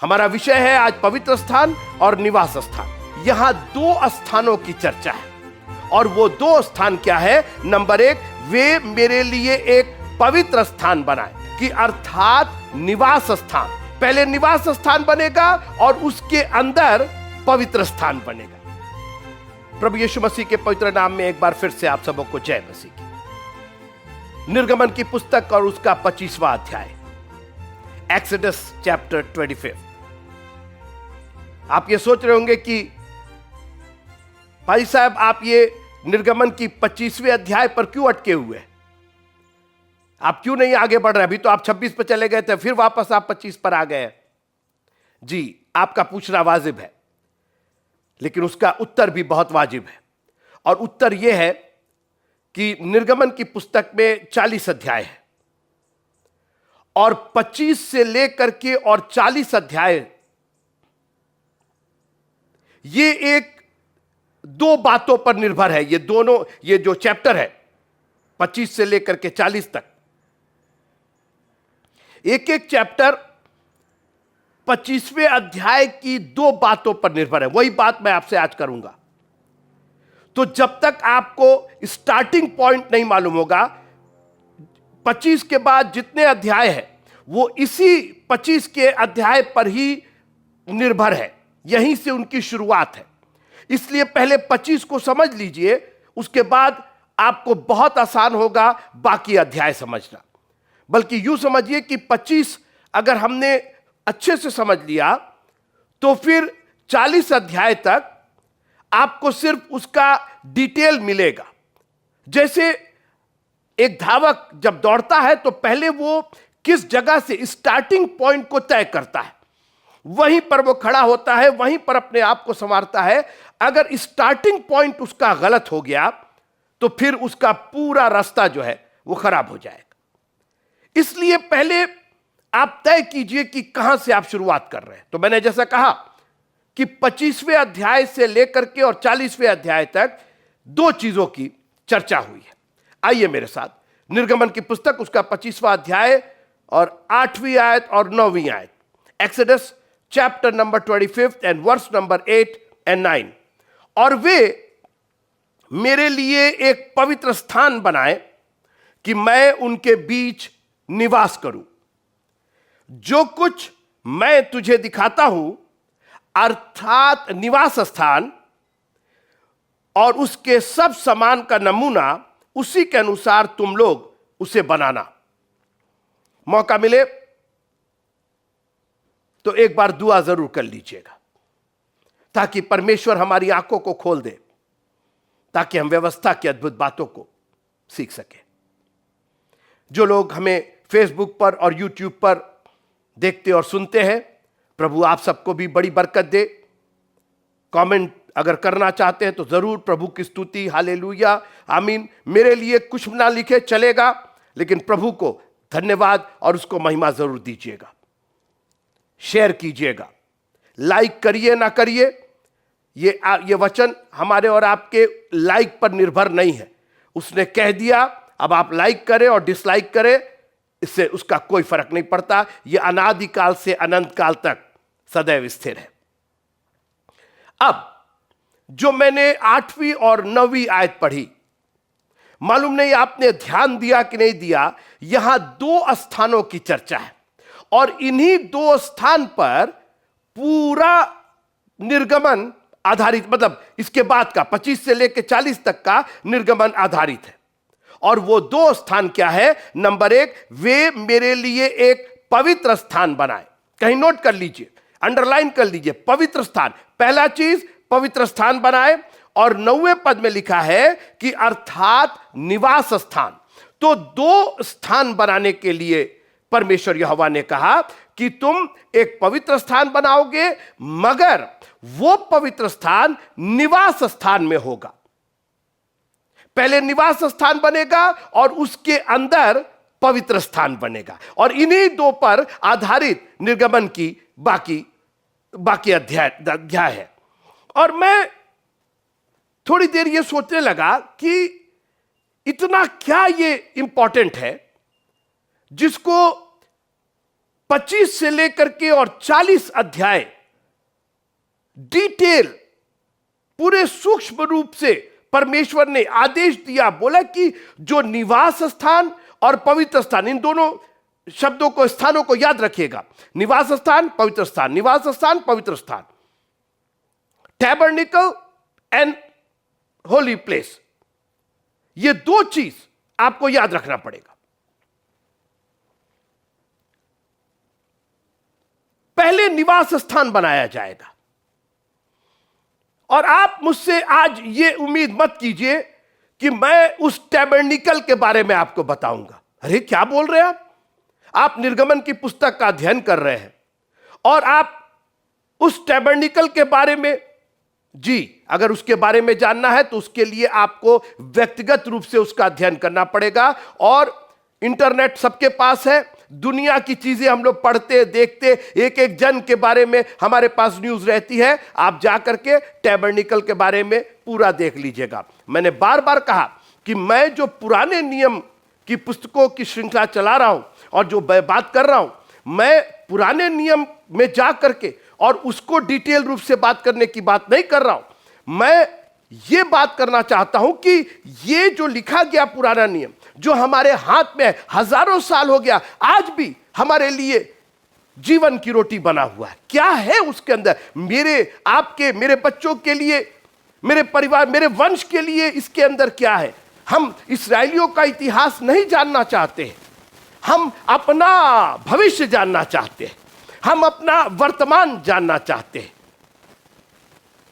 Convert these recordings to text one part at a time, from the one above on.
हमारा विषय है आज पवित्र स्थान और निवास स्थान। यहां दो स्थानों की चर्चा है और वो दो स्थान क्या है? नंबर एक, वे मेरे लिए एक पवित्र स्थान बनाए, कि अर्थात निवास स्थान। पहले निवास स्थान बनेगा और उसके अंदर पवित्र स्थान बनेगा। प्रभु यीशु मसीह के पवित्र नाम में एक बार फिर से आप सबको जय मसीह की। निर्गमन की पुस्तक और उसका 25वां अध्याय, एक्सोडस चैप्टर 25। आप ये सोच रहे होंगे कि भाई साहब आप ये निर्गमन की 25वें अध्याय पर क्यों अटके हुए हैं? आप क्यों नहीं आगे बढ़ रहे? अभी तो आप 26 पर चले गए थे, फिर वापस आप 25 पर आ गए। जी, आपका पूछना वाजिब है, लेकिन उसका उत्तर भी बहुत वाजिब है। और उत्तर यह है कि निर्गमन की पुस्तक में 40 अध्याय है और 25 से लेकर के और 40 अध्याय, ये एक दो बातों पर निर्भर है। ये दोनों, ये जो चैप्टर है 25 से लेकर के 40 तक, एक एक चैप्टर 25वें अध्याय की दो बातों पर निर्भर है। वही बात मैं आपसे आज करूंगा। तो जब तक आपको स्टार्टिंग पॉइंट नहीं मालूम होगा, 25 के बाद जितने अध्याय है वो इसी 25 के अध्याय पर ही निर्भर है, यहीं से उनकी शुरुआत है। इसलिए पहले 25 को समझ लीजिए, उसके बाद आपको बहुत आसान होगा बाकी अध्याय समझना। बल्कि यूं समझिए कि 25 अगर हमने अच्छे से समझ लिया तो फिर 40 अध्याय तक आपको सिर्फ उसका डिटेल मिलेगा। जैसे एक धावक जब दौड़ता है तो पहले वो किस जगह से स्टार्टिंग पॉइंट को तय करता है, वहीं पर वो खड़ा होता है, वहीं पर अपने आप को संवारता है। अगर स्टार्टिंग पॉइंट उसका गलत हो गया तो फिर उसका पूरा रास्ता जो है वो खराब हो जाएगा। इसलिए पहले आप तय कीजिए कि कहां से आप शुरुआत कर रहे हैं। तो मैंने जैसा कहा कि 25वें अध्याय से लेकर के और 40वें अध्याय तक दो चीजों की चर्चा हुई है। आइए मेरे साथ निर्गमन की पुस्तक, उसका 25वां अध्याय और 8वीं आयत और 9वीं आयत, Exodus chapter number 25 and verse number 8 and 9। और वे मेरे लिए एक पवित्र स्थान बनाए कि मैं उनके बीच निवास करूं। जो कुछ मैं तुझे दिखाता हूं, अर्थात निवास स्थान और उसके सब सामान का नमूना, उसी के अनुसार तुम लोग उसे बनाना। मौका मिले तो एक बार दुआ जरूर कर लीजिएगा, ताकि परमेश्वर हमारी आंखों को खोल दे, ताकि हम व्यवस्था की अद्भुत बातों को सीख सके। जो लोग हमें फेसबुक पर और यूट्यूब पर देखते और सुनते हैं, प्रभु आप सबको भी बड़ी बरकत दे। कमेंट अगर करना चाहते हैं तो जरूर प्रभु की स्तुति, हालेलुया, आमीन। मेरे लिए कुछ ना लिखे चलेगा, लेकिन प्रभु को धन्यवाद और उसको महिमा जरूर दीजिएगा। शेयर कीजिएगा, लाइक करिए ना करिए, ये वचन हमारे और आपके लाइक पर निर्भर नहीं है। उसने कह दिया, अब आप लाइक करें और डिसलाइक करें, इससे उसका कोई फर्क नहीं पड़ता। यह अनादिकाल से अनंत काल तक सदैव स्थिर है। अब जो मैंने 8वीं और 9वीं आयत पढ़ी, मालूम नहीं आपने ध्यान दिया कि नहीं दिया, यहां दो स्थानों की चर्चा है और इन्हीं दो स्थान पर पूरा निर्गमन आधारित, मतलब इसके बाद का 25 से लेकर 40 तक का निर्गमन आधारित है। और वो दो स्थान क्या है? नंबर एक, वे मेरे लिए एक पवित्र स्थान बनाए। कहीं नोट कर लीजिए, अंडरलाइन कर लीजिए, पवित्र स्थान। पहला चीज पवित्र स्थान बनाए, और 9वें पद में लिखा है कि अर्थात निवास स्थान। तो दो स्थान बनाने के लिए परमेश्वर यहोवा ने कहा कि तुम एक पवित्र स्थान बनाओगे, मगर वो पवित्र स्थान निवास स्थान में होगा। पहले निवास स्थान बनेगा और उसके अंदर पवित्र स्थान बनेगा। और इन्हीं दो पर आधारित निर्गमन की बाकी अध्याय है। और मैं थोड़ी देर ये सोचने लगा कि इतना क्या ये इंपॉर्टेंट है जिसको 25 से लेकर के और 40 अध्याय डिटेल पूरे सूक्ष्म रूप से परमेश्वर ने आदेश दिया, बोला कि जो निवास स्थान और पवित्र स्थान, इन दोनों शब्दों को, स्थानों को याद रखिएगा। निवास स्थान, पवित्र स्थान, निवास स्थान, पवित्र स्थान, टैबरनिकल एंड होली प्लेस, ये दो चीज आपको याद रखना पड़ेगा। पहले निवास स्थान बनाया जाएगा, और आप मुझसे आज ये उम्मीद मत कीजिए कि मैं उस टैबरनिकल के बारे में आपको बताऊंगा। अरे क्या बोल रहे हैं आप निर्गमन की पुस्तक का अध्ययन कर रहे हैं और आप उस टैबरनिकल के बारे में, जी अगर उसके बारे में जानना है तो उसके लिए आपको व्यक्तिगत रूप से उसका अध्ययन करना पड़ेगा। और इंटरनेट सबके पास है, दुनिया की चीजें हम लोग पढ़ते देखते, एक एक जन के बारे में हमारे पास न्यूज रहती है। आप जाकर के टैबरनिकल के बारे में पूरा देख लीजिएगा। मैंने बार बार कहा कि मैं जो पुराने नियम की पुस्तकों की श्रृंखला चला रहा हूं और जो बात कर रहा हूं, मैं पुराने नियम में जा करके और उसको डिटेल रूप से बात करने की बात नहीं कर रहा हूं। मैं ये बात करना चाहता हूं कि ये जो लिखा गया पुराना नियम जो हमारे हाथ में हजारों साल हो गया, आज भी हमारे लिए जीवन की रोटी बना हुआ है। क्या है उसके अंदर, मेरे आपके, मेरे बच्चों के लिए, मेरे परिवार, मेरे वंश के लिए इसके अंदर क्या है? हम इस्राएलियों का इतिहास नहीं जानना चाहते हैं, हम अपना भविष्य जानना चाहते हैं, हम अपना वर्तमान जानना चाहते हैं।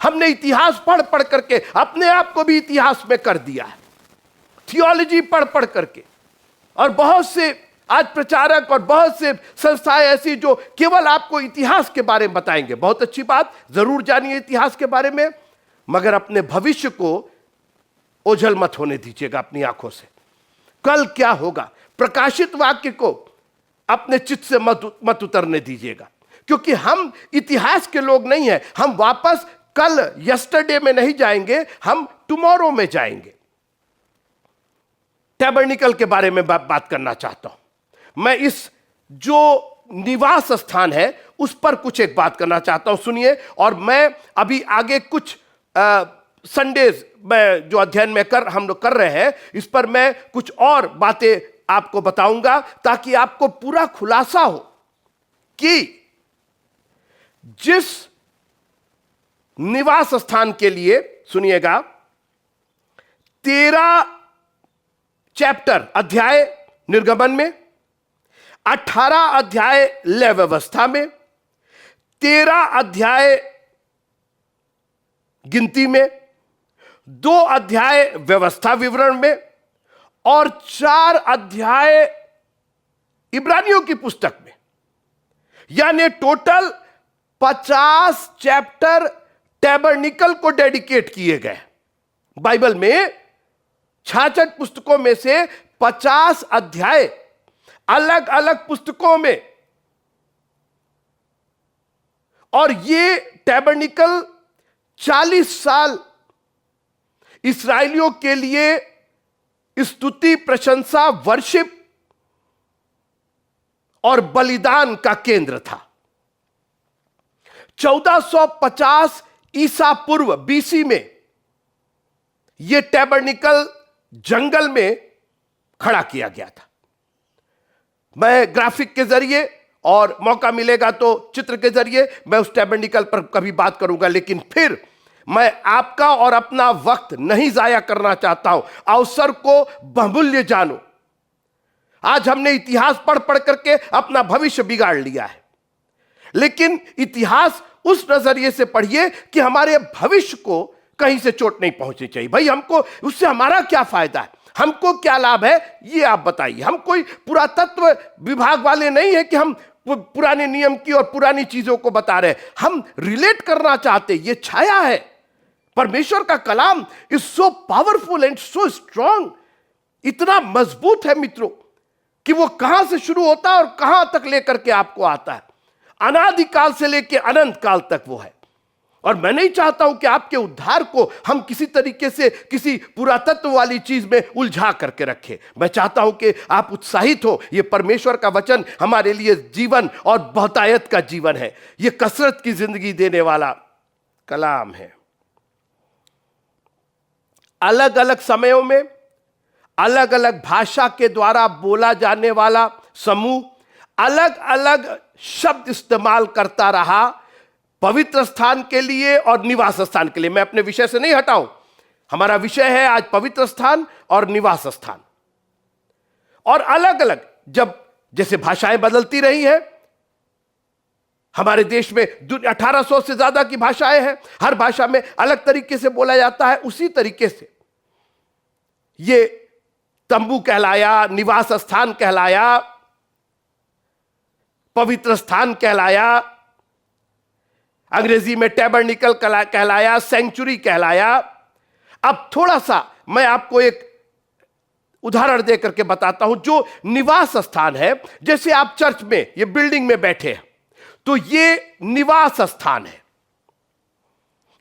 हमने इतिहास पढ़ पढ़ करके अपने आप को भी इतिहास में कर दिया है, थियोलॉजी पढ़ पढ़ करके। और बहुत से आज प्रचारक और बहुत से संस्थाएं ऐसी जो केवल आपको इतिहास के बारे में बताएंगे। बहुत अच्छी बात, जरूर जानिए इतिहास के बारे में, मगर अपने भविष्य को ओझल मत होने दीजिएगा अपनी आंखों से। कल क्या होगा, प्रकाशित वाक्य को अपने चित्त से मत उतरने दीजिएगा, क्योंकि हम इतिहास के लोग नहीं हैं। हम वापस कल यस्टरडे में नहीं जाएंगे, हम टुमारो में जाएंगे। टैबरनिकल के बारे में बात करना चाहता हूं मैं। इस जो निवास स्थान है उस पर कुछ एक बात करना चाहता हूं, सुनिए। और मैं अभी आगे कुछ संडेज में जो अध्ययन में हम लोग कर रहे हैं, इस पर मैं कुछ और बातें आपको बताऊंगा ताकि आपको पूरा खुलासा हो कि जिस निवास स्थान के लिए, सुनिएगा, 13 चैप्टर अध्याय निर्गमन में, 18 अध्याय लय व्यवस्था में, 13 अध्याय गिनती में, 2 अध्याय व्यवस्था विवरण में और 4 अध्याय इब्रानियों की पुस्तक में, यानी टोटल 50 चैप्टर टैबरनिकल को डेडिकेट किए गए। बाइबल में 66 पुस्तकों में से 50 अध्याय अलग अलग पुस्तकों में, और ये टैबरनिकल 40 साल इस्राएलियों के लिए स्तुति, प्रशंसा, वर्शिप और बलिदान का केंद्र था। 1450 ईसा पूर्व बीसी में यह टैबरनिकल जंगल में खड़ा किया गया था। मैं ग्राफिक के जरिए और मौका मिलेगा तो चित्र के जरिए मैं उस टैबरनिकल पर कभी बात करूंगा, लेकिन फिर मैं आपका और अपना वक्त नहीं जाया करना चाहता हूं। अवसर को बहुमूल्य जानो। आज हमने इतिहास पढ़ पढ़ करके अपना भविष्य बिगाड़ लिया है, लेकिन इतिहास उस नजरिए से पढ़िए कि हमारे भविष्य को कहीं से चोट नहीं पहुंचनी चाहिए। भाई हमको उससे हमारा क्या फायदा है, हमको क्या लाभ है, ये आप बताइए। हम कोई पुरातत्व विभाग वाले नहीं है कि हम पुराने नियम की और पुरानी चीजों को बता रहे हैं। हम रिलेट करना चाहते। ये छाया है, परमेश्वर का कलाम is so powerful and so strong, इतना मजबूत है मित्रों कि वो कहां से शुरू होता है और कहां तक लेकर के आपको आता है। अनादिकाल से लेकर अनंत काल तक वो है। और मैं नहीं चाहता हूं कि आपके उद्धार को हम किसी तरीके से किसी पुरातत्व वाली चीज में उलझा करके रखें। मैं चाहता हूं कि आप उत्साहित हो। यह परमेश्वर का वचन हमारे लिए जीवन और बहुतायत का जीवन है। यह कसरत की जिंदगी देने वाला कलाम है। अलग अलग समयों में अलग अलग भाषा के द्वारा बोला जाने वाला समूह अलग अलग शब्द इस्तेमाल करता रहा पवित्र स्थान के लिए और निवास स्थान के लिए। मैं अपने विषय से नहीं हटाऊं, हमारा विषय है आज पवित्र स्थान और निवास स्थान। और अलग अलग जब जैसे भाषाएं बदलती रही हैं, हमारे देश में 1800 से ज्यादा की भाषाएं हैं, हर भाषा में अलग तरीके से बोला जाता है। उसी तरीके से ये तंबू कहलाया, निवास स्थान कहलाया, पवित्र स्थान कहलाया, अंग्रेजी में टैबरनिकल कहलाया, सेंचुरी कहलाया। अब थोड़ा सा मैं आपको एक उदाहरण देकर के बताता हूं। जो निवास स्थान है, जैसे आप चर्च में ये बिल्डिंग में बैठे हैं, तो ये निवास स्थान है।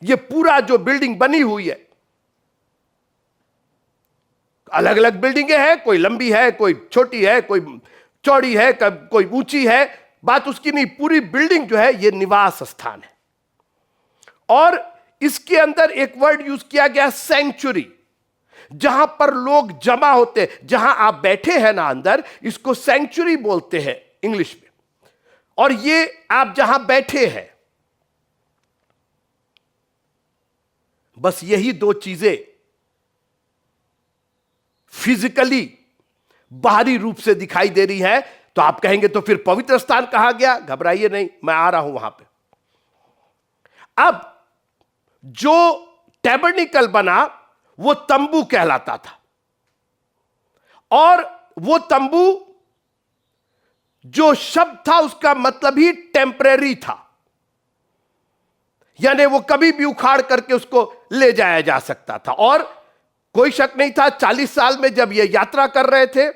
ये पूरा जो बिल्डिंग बनी हुई है, अलग अलग बिल्डिंगें हैं, कोई लंबी है, कोई छोटी है, कोई चौड़ी है, कोई ऊंची है, बात उसकी नहीं। पूरी बिल्डिंग जो है ये निवास स्थान है। और इसके अंदर एक वर्ड यूज किया गया सेंचुरी, जहां पर लोग जमा होते, जहां आप बैठे हैं ना अंदर, इसको सेंचुरी बोलते हैं इंग्लिश में। और ये आप जहां बैठे हैं, बस यही दो चीजें फिजिकली बाहरी रूप से दिखाई दे रही है। तो आप कहेंगे तो फिर पवित्र स्थान कहा गया। घबराइए नहीं, मैं आ रहा हूं वहां पे। अब जो टैबरनिकल बना वो तंबू कहलाता था, और वो तंबू जो शब्द था उसका मतलब ही टेम्परेरी था, यानी वो कभी भी उखाड़ करके उसको ले जाया जा सकता था। और कोई शक नहीं था, 40 साल में जब ये यात्रा कर रहे थे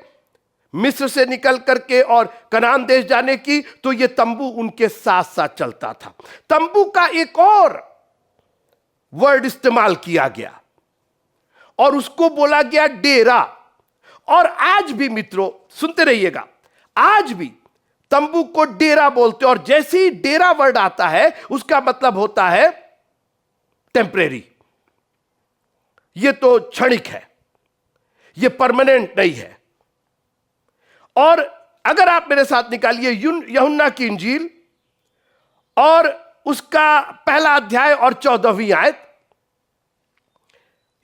मिस्र से निकल करके और कनान देश जाने की, तो ये तंबू उनके साथ साथ चलता था। तंबू का एक और वर्ड इस्तेमाल किया गया और उसको बोला गया डेरा। और आज भी मित्रों सुनते रहिएगा, आज भी तंबू को डेरा बोलते, और जैसे ही डेरा वर्ड आता है उसका मतलब होता है टेम्परेरी। ये तो क्षणिक है, ये परमानेंट नहीं है। और अगर आप मेरे साथ निकालिए यूहन्ना की इंजील और उसका पहला अध्याय और 14वीं आयत।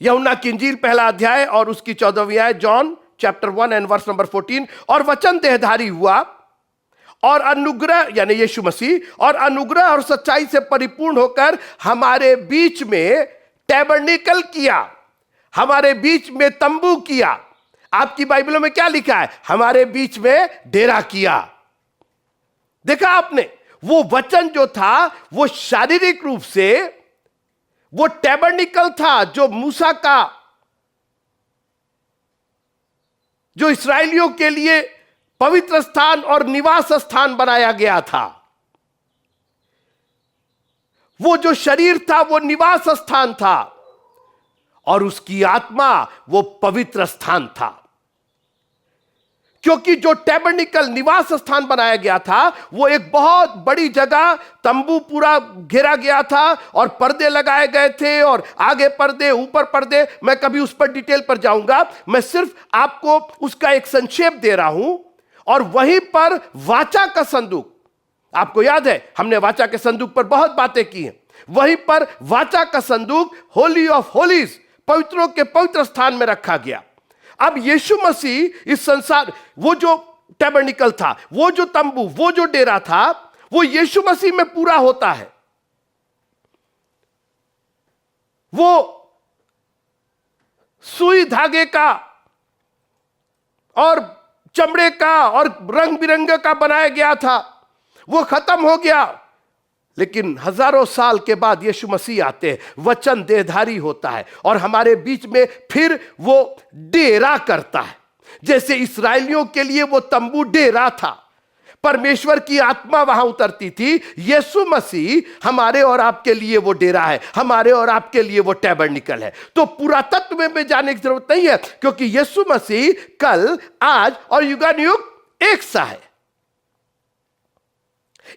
यूहन्ना की इंजील पहला अध्याय और उसकी 14वीं आयत, John chapter 1 and verse number 14। और वचन देहधारी हुआ और अनुग्रह, यानी यीशु मसीह, और अनुग्रह और सच्चाई से परिपूर्ण होकर हमारे बीच में टैबरनिकल किया, हमारे बीच में तंबू किया। आपकी बाइबलों में क्या लिखा है? हमारे बीच में डेरा किया। देखा आपने, वो वचन जो था वो शारीरिक रूप से वो टैबरनिकल था, जो मूसा का, जो इस्राएलियों के लिए पवित्र स्थान और निवास स्थान बनाया गया था। वो जो शरीर था वो निवास स्थान था, और उसकी आत्मा वो पवित्र स्थान था। क्योंकि जो टैबरनिकल निवास स्थान बनाया गया था वो एक बहुत बड़ी जगह, तंबू पूरा घेरा गया था और पर्दे लगाए गए थे, और आगे पर्दे, ऊपर पर्दे। मैं कभी उस पर डिटेल पर जाऊंगा, मैं सिर्फ आपको उसका एक संक्षेप दे रहा हूं। और वहीं पर वाचा का संदूक, आपको याद है हमने वाचा के संदूक पर बहुत बातें की हैं। वहीं पर वाचा का संदूक होली ऑफ होलीज, पवित्रों के पवित्र स्थान में रखा गया। अब यीशु मसीह इस संसार, वो जो टैबरनिकल था, वो जो तंबू, वो जो डेरा था, वो यीशु मसीह में पूरा होता है। वो सुई धागे का और चमड़े का और रंग बिरंगे का बनाया गया था, वो खत्म हो गया। लेकिन हजारों साल के बाद यीशु मसीह आते हैं, वचन देहधारी होता है और हमारे बीच में फिर वो डेरा करता है। जैसे इस्राएलियों के लिए वो तंबू डेरा था, परमेश्वर की आत्मा वहां उतरती थी। यीशु मसीह हमारे और आपके लिए वो डेरा है, हमारे और आपके लिए वो टैबरनेकल है। तो पुरातत्व में जाने की जरूरत नहीं है, क्योंकि यीशु मसीह कल, आज और युगानुयुग एक सा है।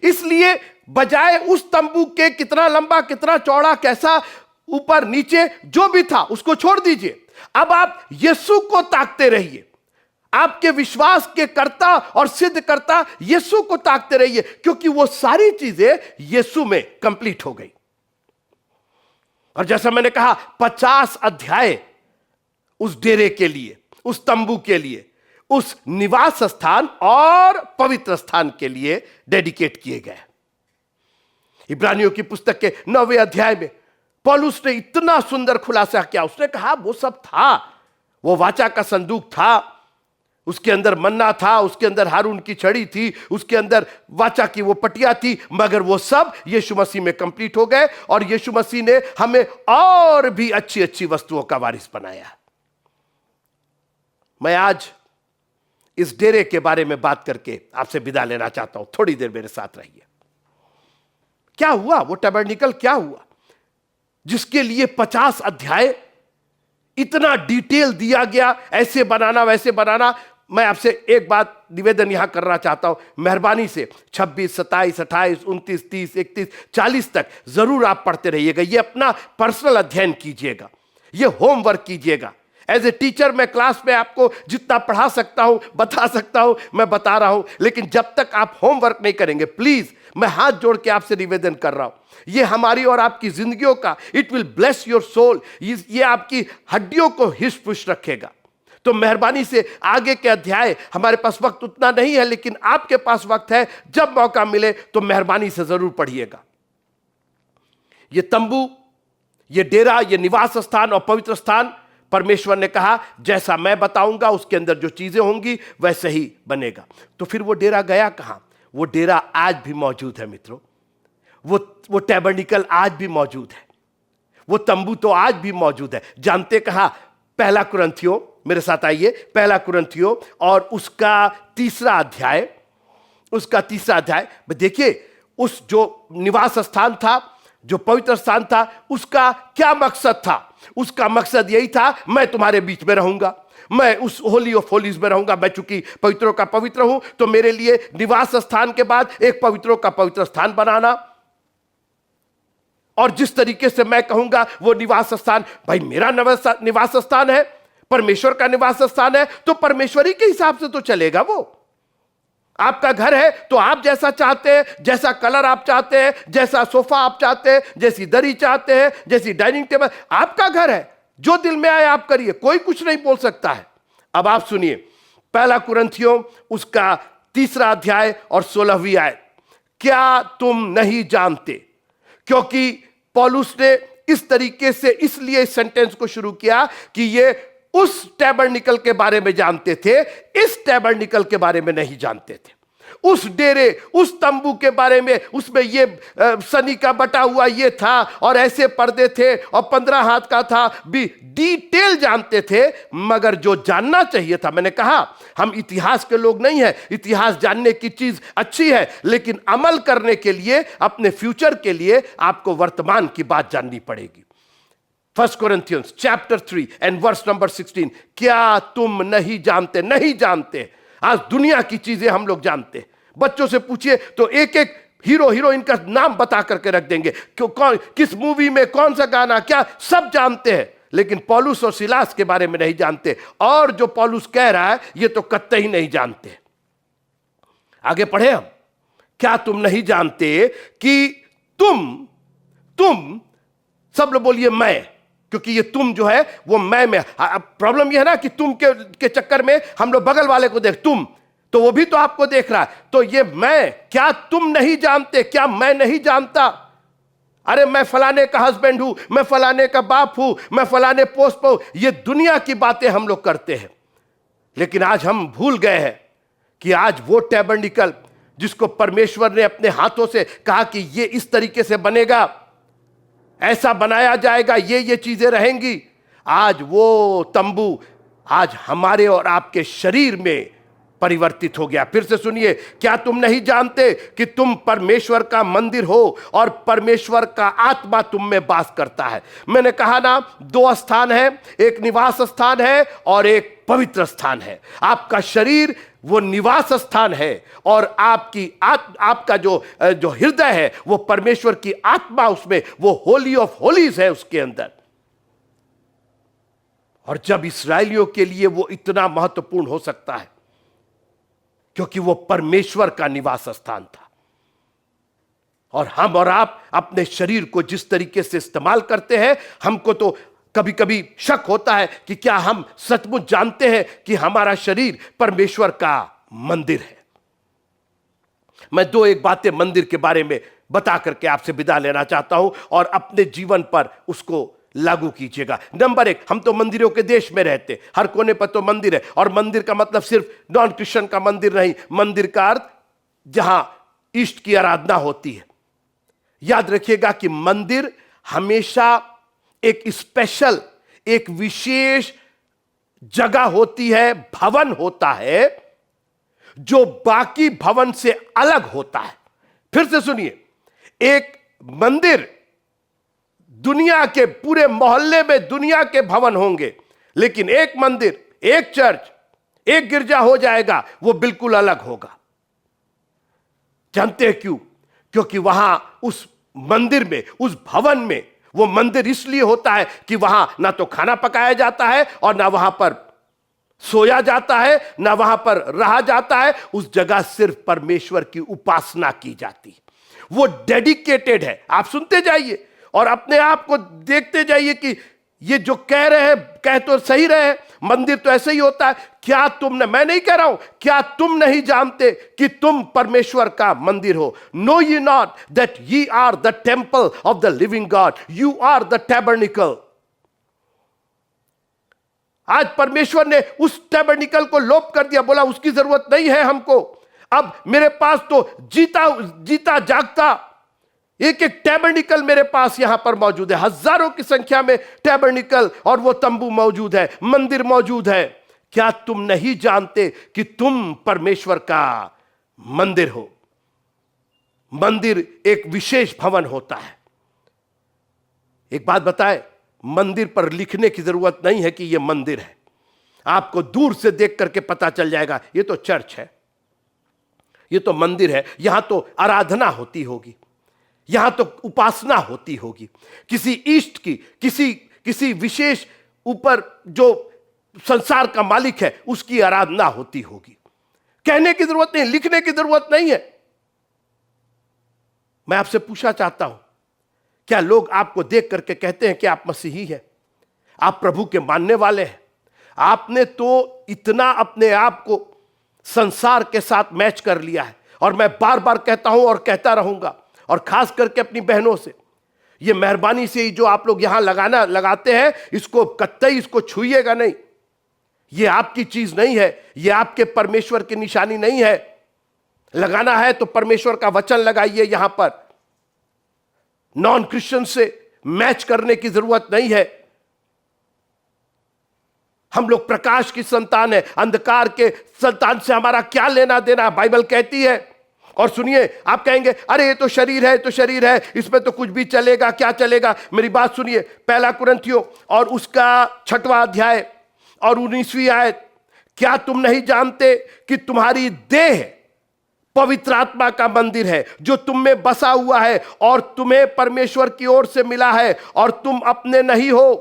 इसलिए बजाय उस तंबू के कितना लंबा, कितना चौड़ा, कैसा, ऊपर नीचे, जो भी था उसको छोड़ दीजिए। अब आप यीशु को ताकते रहिए। आपके विश्वास के कर्ता और सिद्ध कर्ता यीशु को ताकते रहिए, क्योंकि वो सारी चीजें यीशु में कंप्लीट हो गई। और जैसा मैंने कहा, 50 अध्याय उस डेरे के लिए, उस तंबू के लिए, उस निवास स्थान और पवित्र स्थान के लिए डेडिकेट किए गए। इब्रानियों की पुस्तक के 9वें अध्याय में पौलुस ने इतना सुंदर खुलासा किया। उसने कहा वो सब था, वो वाचा का संदूक था, उसके अंदर मन्ना था, उसके अंदर हारून की छड़ी थी, उसके अंदर वाचा की वो पटिया थी, मगर वो सब यीशु मसीह में कंप्लीट हो गए। और यीशु मसीह ने हमें और भी अच्छी अच्छी वस्तुओं का वारिस बनाया। मैं आज इस डेरे के बारे में बात करके आपसे विदा लेना चाहता हूं। थोड़ी देर मेरे साथ रहिए। क्या हुआ वो टैबरनेकल, क्या हुआ जिसके लिए 50 अध्याय इतना डिटेल दिया गया, ऐसे बनाना वैसे बनाना। मैं आपसे एक बात निवेदन यहां करना चाहता हूं, मेहरबानी से 26, 27, 28, 29, 30, 31, 40 तक जरूर आप पढ़ते रहिएगा। ये अपना पर्सनल अध्ययन कीजिएगा, ये होमवर्क कीजिएगा। एज ए टीचर मैं क्लास में आपको जितना पढ़ा सकता हूं, बता सकता हूं, मैं बता रहा हूं, लेकिन जब तक आप होमवर्क नहीं करेंगे, प्लीज मैं हाथ जोड़ के आपसे निवेदन कर रहा हूं, ये हमारी और आपकी जिंदगियों का, it will bless your soul, ये आपकी हड्डियों को हिस्ट पुष्ट रखेगा। तो मेहरबानी से आगे के अध्याय, हमारे पास वक्त उतना नहीं है, लेकिन आपके पास वक्त है, जब मौका मिले तो मेहरबानी से जरूर पढ़िएगा। ये तंबू, ये डेरा, ये निवास स्थान और पवित्र स्थान, परमेश्वर ने कहा जैसा मैं बताऊंगा उसके अंदर जो चीजें होंगी वैसे ही बनेगा। तो फिर वो डेरा गया कहां? वो डेरा आज भी मौजूद है मित्रों, वो टैबरनेकल आज भी मौजूद है, वो तंबू तो आज भी मौजूद है। जानते कहां? पहला कुरिन्थियों, मेरे साथ आइए, पहला कुरिन्थियों और उसका तीसरा अध्याय, देखिए उस जो निवास स्थान था, जो पवित्र स्थान था, उसका क्या मकसद था? उसका मकसद यही था, मैं तुम्हारे बीच में रहूंगा, मैं उस होली ऑफ होलीज में रहूंगा। मैं चूंकि पवित्रों का पवित्र हूं, तो मेरे लिए निवास स्थान के बाद एक पवित्रों का पवित्र स्थान बनाना, और जिस तरीके से मैं कहूंगा वो निवास स्थान, भाई मेरा निवास स्थान है, परमेश्वर का निवास स्थान है, तो परमेश्वरी के हिसाब से तो चलेगा। वो आपका घर है तो आप जैसा चाहते हैं, जैसा कलर आप चाहते हैं, जैसा सोफा आप चाहते हैं, जैसी दरी चाहते हैं, जैसी डाइनिंग टेबल, आपका घर है, जो दिल में आए आप करिए, कोई कुछ नहीं बोल सकता है। अब आप सुनिए, पहला कुरिन्थियों उसका तीसरा अध्याय और 16वीं आयत। क्या तुम नहीं जानते? क्योंकि पौलुस ने इस तरीके से इसलिए इस सेंटेंस को शुरू किया कि ये उस टैबरनेकल के बारे में जानते थे, इस टैबरनेकल के बारे में नहीं जानते थे। उस डेरे, उस तंबू के बारे में, उसमें ये सनी का बटा हुआ ये था, और ऐसे पर्दे थे, और 15 हाथ का था, भी डिटेल जानते थे। मगर जो जानना चाहिए था, मैंने कहा हम इतिहास के लोग नहीं हैं, इतिहास जानने की चीज अच्छी है, लेकिन अमल करने के लिए, अपने फ्यूचर के लिए आपको वर्तमान की बात जाननी पड़ेगी। 1 Corinthians chapter 3 and verse number 16। क्या तुम नहीं जानते? नहीं जानते। आज दुनिया की चीजें हम लोग जानते हैं। बच्चों से पूछिए तो एक एक हीरो हीरोइन का नाम बता करके रख देंगे, कौन किस मूवी में कौन सा गाना, क्या सब जानते हैं, लेकिन पौलुस और सिलास के बारे में नहीं जानते। और जो पौलुस कह रहा है ये तो कतई ही नहीं जानते। आगे पढ़े हम। क्या तुम नहीं जानते कि तुम सब लोग बोलिए मैं, क्योंकि ये तुम जो है वो मैं में। प्रॉब्लम ये है ना कि तुम के चक्कर में हम लोग बगल वाले को देख, तुम तो वो भी तो आपको देख रहा है, तो ये मैं, क्या तुम नहीं जानते? क्या मैं नहीं जानता? अरे मैं फलाने का हस्बैंड हूं, मैं फलाने का बाप हूं, मैं फलाने पोस्ट पर हूं। ये दुनिया की बातें हम लोग करते हैं, लेकिन आज हम भूल गए हैं कि आज वो टैबरनेकल जिसको परमेश्वर ने अपने हाथों से कहा कि ये इस तरीके से बनेगा, ऐसा बनाया जाएगा, ये चीजें रहेंगी, आज वो तंबू आज हमारे और आपके शरीर में परिवर्तित हो गया। फिर से सुनिए, क्या तुम नहीं जानते कि तुम परमेश्वर का मंदिर हो और परमेश्वर का आत्मा तुम में वास करता है। मैंने कहा ना, दो स्थान है, एक निवास स्थान है और एक पवित्र स्थान है। आपका शरीर वो निवास स्थान है और आपका जो हृदय है वो परमेश्वर की आत्मा, उसमें वो होली ऑफ होलीज है उसके अंदर। और जब इस्राएलियों के लिए वो इतना महत्वपूर्ण हो सकता है क्योंकि वो परमेश्वर का निवास स्थान था। और हम और आप अपने शरीर को जिस तरीके से इस्तेमाल करते हैं, हमको तो कभी कभी शक होता है कि क्या हम सचमुच जानते हैं कि हमारा शरीर परमेश्वर का मंदिर है। मैं दो एक बातें मंदिर के बारे में बता करके आपसे विदा लेना चाहता हूं और अपने जीवन पर उसको लागू कीजिएगा। नंबर एक, हम तो मंदिरों के देश में रहते, हर कोने पर तो मंदिर है। और मंदिर का मतलब सिर्फ नॉन क्रिश्चियन का मंदिर नहीं, मंदिर का अर्थ जहां इष्ट की आराधना होती है। याद रखिएगा कि मंदिर हमेशा एक स्पेशल, एक विशेष जगह होती है, भवन होता है जो बाकी भवन से अलग होता है। फिर से सुनिए, एक मंदिर, दुनिया के पूरे मोहल्ले में दुनिया के भवन होंगे, लेकिन एक मंदिर, एक चर्च, एक गिरजा हो जाएगा, वो बिल्कुल अलग होगा। जानते हैं क्यों? क्योंकि वहां उस मंदिर में, उस भवन में, वो मंदिर इसलिए होता है कि वहां ना तो खाना पकाया जाता है और ना वहां पर सोया जाता है, ना वहां पर रहा जाता है। उस जगह सिर्फ परमेश्वर की उपासना की जाती है। वो डेडिकेटेड है। आप सुनते जाइए और अपने आप को देखते जाइए कि ये जो कह रहे हैं, कह तो सही रहे, मंदिर तो ऐसे ही होता है। क्या तुमने, मैं नहीं कह रहा हूं, क्या तुम नहीं जानते कि तुम परमेश्वर का मंदिर हो? No you not that ye are the temple of the living God, you are the tabernacle. आज परमेश्वर ने उस टैबरनिकल को लोप कर दिया, बोला उसकी जरूरत नहीं है हमको। अब मेरे पास तो जीता जागता एक एक टैबरनिकल मेरे पास यहां पर मौजूद है। हजारों की संख्या में टैबरनिकल और वो तंबू मौजूद है, मंदिर मौजूद है। क्या तुम नहीं जानते कि तुम परमेश्वर का मंदिर हो? मंदिर एक विशेष भवन होता है। एक बात बताए, मंदिर पर लिखने की जरूरत नहीं है कि यह मंदिर है। आपको दूर से देख करके पता चल जाएगा यह तो चर्च है, यह तो मंदिर है। यहां तो आराधना होती होगी, यहां तो उपासना होती होगी किसी इष्ट की, किसी विशेष ऊपर जो संसार का मालिक है उसकी आराधना होती होगी। कहने की जरूरत नहीं, लिखने की जरूरत नहीं है। मैं आपसे पूछना चाहता हूं, क्या लोग आपको देख करके कहते हैं कि आप मसीही हैं, आप प्रभु के मानने वाले हैं? आपने तो इतना अपने आप को संसार के साथ मैच कर लिया है। और मैं बार बार कहता हूं और कहता रहूंगा, और खास करके अपनी बहनों से, ये मेहरबानी से जो आप लोग यहां लगाते हैं, इसको कतई इसको छूइएगा नहीं। ये आपकी चीज नहीं है, ये आपके परमेश्वर की निशानी नहीं है। लगाना है तो परमेश्वर का वचन लगाइए। यहां पर नॉन क्रिश्चियन से मैच करने की जरूरत नहीं है। हम लोग प्रकाश की संतान है, अंधकार के संतान से हमारा क्या लेना देना? बाइबल कहती है। और सुनिए, आप कहेंगे अरे ये तो शरीर है, तो शरीर है, इसमें तो कुछ भी चलेगा, क्या चलेगा? मेरी बात सुनिए, पहला कुरिन्थियों और उसका 6वां अध्याय और 19वीं आयत, क्या तुम नहीं जानते कि तुम्हारी देह पवित्र आत्मा का मंदिर है जो तुम में बसा हुआ है और तुम्हें परमेश्वर की ओर से मिला है और तुम अपने नहीं हो?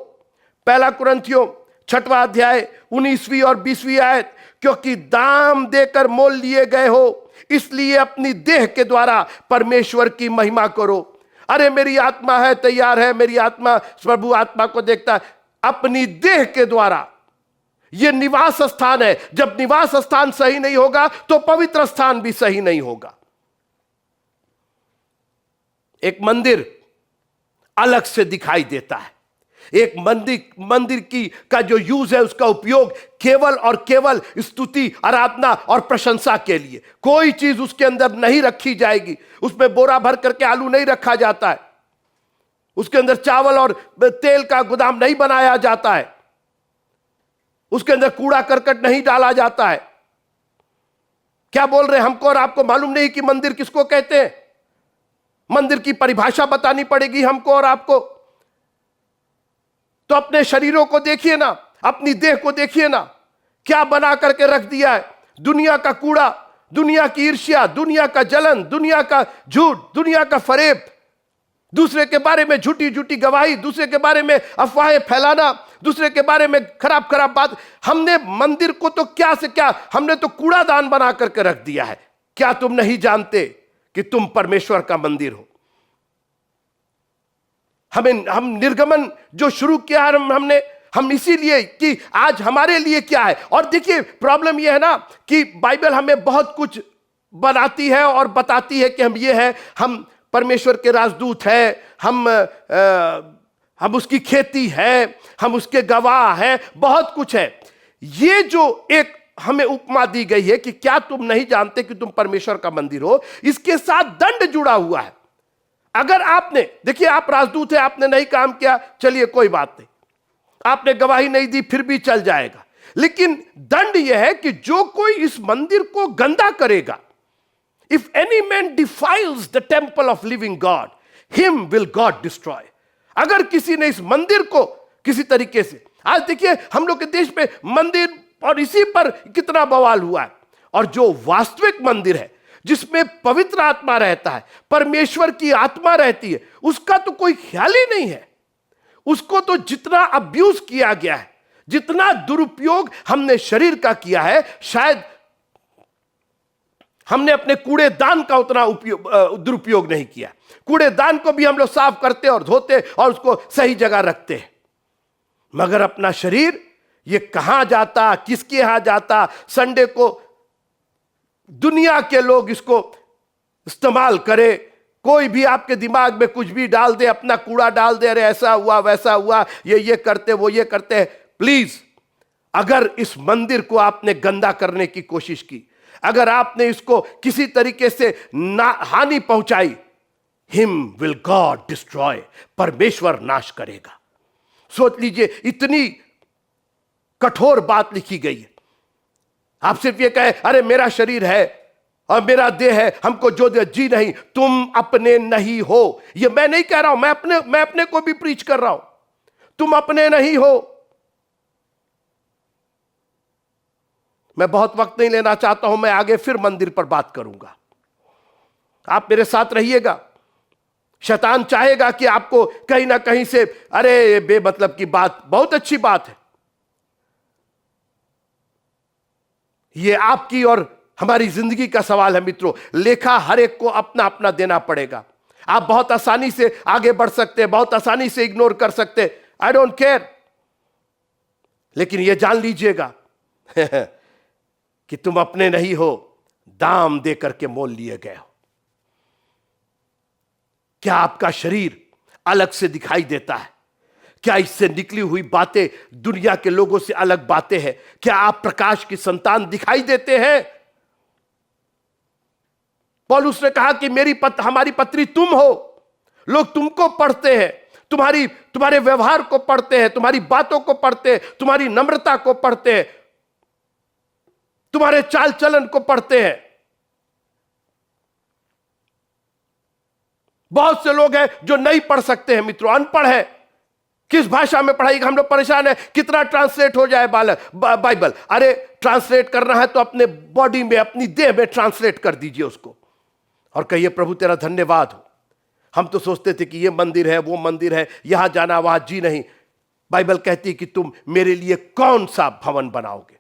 पहला कुरिन्थियों 6वां अध्याय 19वीं और 20वीं आयत, क्योंकि दाम देकर मोल लिए गए हो, इसलिए अपनी देह के द्वारा परमेश्वर की महिमा करो। अरे मेरी आत्मा है, तैयार है, मेरी आत्मा प्रभु आत्मा को देखता है। अपनी देह के द्वारा, यह निवास स्थान है। जब निवास स्थान सही नहीं होगा तो पवित्र स्थान भी सही नहीं होगा। एक मंदिर अलग से दिखाई देता है। एक मंदिर का जो यूज है, उसका उपयोग केवल और केवल स्तुति, आराधना और प्रशंसा के लिए। कोई चीज उसके अंदर नहीं रखी जाएगी। उसमें बोरा भर करके आलू नहीं रखा जाता है, उसके अंदर चावल और तेल का गोदाम नहीं बनाया जाता है, उसके अंदर कूड़ा करकट नहीं डाला जाता है। क्या बोल रहे हैं? हमको और आपको मालूम नहीं कि मंदिर किसको कहते हैं। मंदिर की परिभाषा बतानी पड़ेगी हमको और आपको। तो अपने शरीरों को देखिए ना, अपनी देह को देखिए ना, क्या बना करके रख दिया है। दुनिया का कूड़ा, दुनिया की ईर्ष्या, दुनिया का जलन, दुनिया का झूठ, दुनिया का फरेब, दूसरे के बारे में झूठी झूठी गवाही, दूसरे के बारे में अफवाहें फैलाना, दूसरे के बारे में खराब खराब बात। हमने मंदिर को तो क्या से क्या, हमने तो कूड़ादान बना करके रख दिया है। क्या तुम नहीं जानते कि तुम परमेश्वर का मंदिर हो? हम निर्गमन जो शुरू किया है हमने, हम इसीलिए कि आज हमारे लिए क्या है। और देखिए प्रॉब्लम यह है ना कि बाइबल हमें बहुत कुछ बनाती है और बताती है कि हम ये हैं, हम परमेश्वर के राजदूत हैं, हम उसकी खेती है, हम उसके गवाह हैं, बहुत कुछ है। ये जो एक हमें उपमा दी गई है कि क्या तुम नहीं जानते कि तुम परमेश्वर का मंदिर हो, इसके साथ दंड जुड़ा हुआ है। अगर आपने, देखिए आप राजदूत है, आपने नहीं काम किया, चलिए कोई बात नहीं, आपने गवाही नहीं दी, फिर भी चल जाएगा। लेकिन दंड यह है कि जो कोई इस मंदिर को गंदा करेगा, if any man defiles the temple of living God, him will God destroy. अगर किसी ने इस मंदिर को किसी तरीके से, आज देखिए हम लोग के देश में मंदिर और इसी पर कितना बवाल हुआ है। और जो वास्तविक मंदिर है, जिसमें पवित्र आत्मा रहता है, परमेश्वर की आत्मा रहती है, उसका तो कोई ख्याल ही नहीं है। उसको तो जितना अब्यूज किया गया है, जितना दुरुपयोग हमने शरीर का किया है, शायद हमने अपने कूड़ेदान का उतना दुरुपयोग नहीं किया। कूड़ेदान को भी हम लोग साफ करते और धोते और उसको सही जगह रखते हैं, मगर अपना शरीर ये कहां जाता, किसके यहां जाता। संडे को दुनिया के लोग इसको इस्तेमाल करे, कोई भी आपके दिमाग में कुछ भी डाल दे, अपना कूड़ा डाल दे, अरे ऐसा हुआ वैसा हुआ, ये करते वो ये करते हैं। प्लीज, अगर इस मंदिर को आपने गंदा करने की कोशिश की, अगर आपने इसको किसी तरीके से हानि पहुंचाई, हिम विल गॉड डिस्ट्रॉय, परमेश्वर नाश करेगा। सोच लीजिए, इतनी कठोर बात लिखी गई है। आप सिर्फ ये कहे अरे मेरा शरीर है और मेरा देह है, हमको जो दे जी नहीं, तुम अपने नहीं हो। ये मैं नहीं कह रहा हूं, मैं अपने को भी प्रीच कर रहा हूं। तुम अपने नहीं हो। मैं बहुत वक्त नहीं लेना चाहता हूं, मैं आगे फिर मंदिर पर बात करूंगा, आप मेरे साथ रहिएगा। शैतान चाहेगा कि आपको कहीं ना कहीं से, अरे बेमतलब की बात, बहुत अच्छी बात है, ये आपकी और हमारी जिंदगी का सवाल है मित्रों। लेखा हर एक को अपना अपना देना पड़ेगा। आप बहुत आसानी से आगे बढ़ सकते हैं, बहुत आसानी से इग्नोर कर सकते हैं, आई डोंट केयर। लेकिन यह जान लीजिएगा कि तुम अपने नहीं हो, दाम दे करके मोल लिए गए हो। क्या आपका शरीर अलग से दिखाई देता है? क्या इससे निकली हुई बातें दुनिया के लोगों से अलग बातें हैं? क्या आप प्रकाश की संतान दिखाई देते हैं? पौलुस ने कहा कि हमारी पत्री तुम हो। लोग तुमको पढ़ते हैं, तुम्हारे व्यवहार को पढ़ते हैं, तुम्हारी बातों को पढ़ते हैं, तुम्हारी नम्रता को पढ़ते हैं, तुम्हारे चाल चलन को पढ़ते हैं। बहुत से लोग हैं जो नहीं पढ़ सकते हैं मित्रों, अनपढ़ है। किस भाषा में पढ़ाएगा? हम लोग परेशान है, कितना ट्रांसलेट हो जाए बाइबल। अरे ट्रांसलेट करना है तो अपने बॉडी में, अपनी देह में ट्रांसलेट कर दीजिए उसको और कहिए प्रभु तेरा धन्यवाद हो। हम तो सोचते थे कि ये मंदिर है, वो मंदिर है, यहां जाना वहां जी नहीं। बाइबल कहती है कि तुम मेरे लिए कौन सा भवन बनाओगे?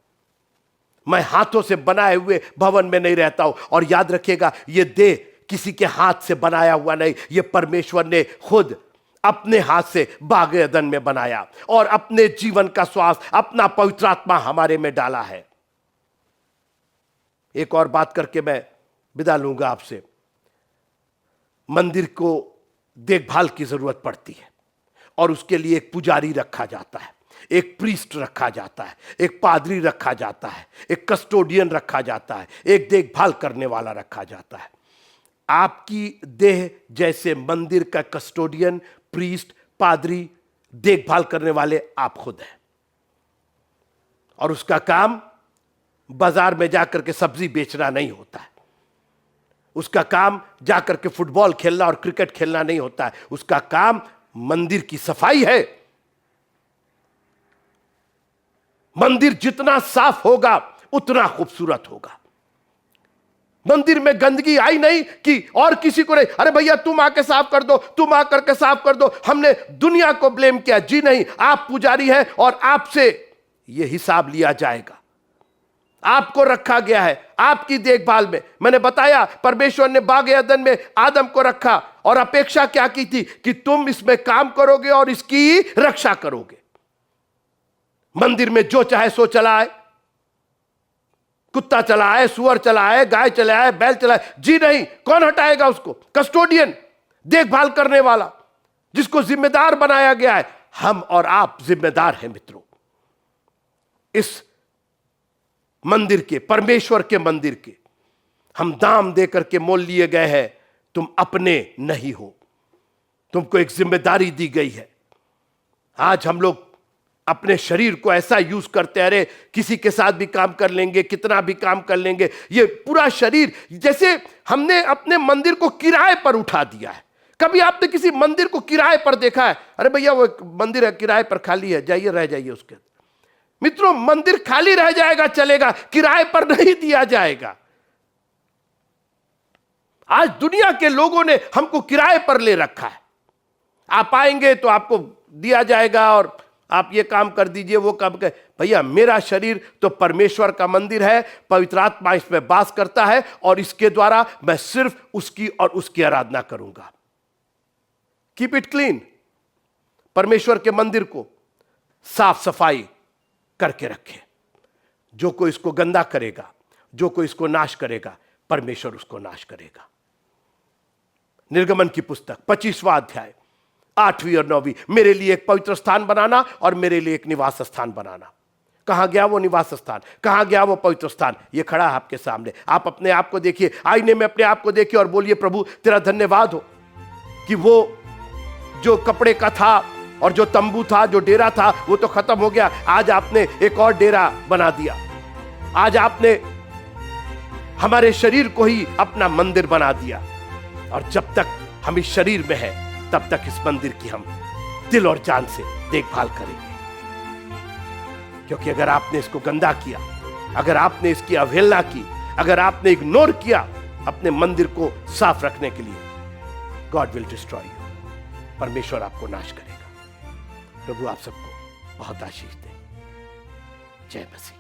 मैं हाथों से बनाए हुए भवन में नहीं रहता हूं। और याद रखिएगा, ये देह किसी के हाथ से बनाया हुआ नहीं, ये परमेश्वर ने खुद अपने हाथ से बाग एदन में बनाया और अपने जीवन का श्वास, अपना पवित्र आत्मा हमारे में डाला है। एक और बात करके मैं विदा लूंगा आपसे। मंदिर को देखभाल की जरूरत पड़ती है और उसके लिए एक पुजारी रखा जाता है, एक प्रीस्ट रखा जाता है, एक पादरी रखा जाता है, एक कस्टोडियन रखा जाता है, एक देखभाल करने वाला रखा जाता है। आपकी देह जैसे मंदिर का कस्टोडियन, प्रीस्ट, पादरी, देखभाल करने वाले आप खुद हैं। और उसका काम बाजार में जाकर के सब्जी बेचना नहीं होता है, उसका काम जाकर के फुटबॉल खेलना और क्रिकेट खेलना नहीं होता है, उसका काम मंदिर की सफाई है। मंदिर जितना साफ होगा उतना खूबसूरत होगा। मंदिर में गंदगी आई नहीं कि और किसी को नहीं, अरे भैया तुम आके साफ कर दो, तुम आकर के साफ कर दो, हमने दुनिया को ब्लेम किया। जी नहीं, आप पुजारी हैं और आपसे यह हिसाब लिया जाएगा। आपको रखा गया है, आपकी देखभाल में। मैंने बताया परमेश्वर ने बाग एदन में आदम को रखा और अपेक्षा क्या की थी कि तुम इसमें काम करोगे और इसकी रक्षा करोगे। मंदिर में जो चाहे सो चलाए, कुत्ता चलाए, सुअर चलाए, गाय चलाए, बैल चलाए, जी नहीं, कौन हटाएगा उसको? कस्टोडियन, देखभाल करने वाला, जिसको जिम्मेदार बनाया गया है। हम और आप जिम्मेदार हैं मित्रों, इस मंदिर के, परमेश्वर के मंदिर के। हम दाम देकर के मोल लिए गए हैं। तुम अपने नहीं हो, तुमको एक जिम्मेदारी दी गई है। आज हम लोग अपने शरीर को ऐसा यूज करते हैं, अरे किसी के साथ भी काम कर लेंगे, कितना भी काम कर लेंगे। ये पूरा शरीर जैसे हमने अपने मंदिर को किराए पर उठा दिया है। कभी आपने किसी मंदिर को किराए पर देखा है? अरे भैया वो मंदिर है, किराए पर खाली है, जाइए रह जाइए उसके। मित्रों, मंदिर खाली रह जाएगा चलेगा, किराए पर नहीं दिया जाएगा। आज दुनिया के लोगों ने हमको किराए पर ले रखा है। आप आएंगे तो आपको दिया जाएगा और आप ये काम कर दीजिए, वो काम कर। भैया मेरा शरीर तो परमेश्वर का मंदिर है, पवित्र आत्मा इसमें वास करता है और इसके द्वारा मैं सिर्फ उसकी और उसकी आराधना करूंगा। Keep it clean. परमेश्वर के मंदिर को साफ सफाई करके रखें। जो कोई इसको गंदा करेगा, जो कोई इसको नाश करेगा, परमेश्वर उसको नाश करेगा। निर्गमन की पुस्तक 25वां अध्याय 8वीं और 9वीं, मेरे लिए एक पवित्र स्थान बनाना और मेरे लिए एक निवास स्थान बनाना। कहां गया वो निवास स्थान? कहां गया वो पवित्र स्थान? ये खड़ा है आपके सामने। आप अपने आप को देखिए, आईने में अपने आप को देखिए और बोलिए, प्रभु तेरा धन्यवाद हो कि वो जो कपड़े का था और जो तंबू था, जो डेरा था, वो तो खत्म हो गया। आज आपने एक और डेरा बना दिया। आज आपने हमारे शरीर को ही अपना मंदिर बना दिया और जब तक हम इस शरीर में हैं तब तक इस मंदिर की हम दिल और जान से देखभाल करेंगे। क्योंकि अगर आपने इसको गंदा किया, अगर आपने इसकी अवहेलना की, अगर आपने इग्नोर किया अपने मंदिर को साफ रखने के लिए, गॉड विल डिस्ट्रॉय यू। परमेश्वर आपको नाश करेगा। प्रभु आप सबको बहुत आशीष दे। जय मसीह।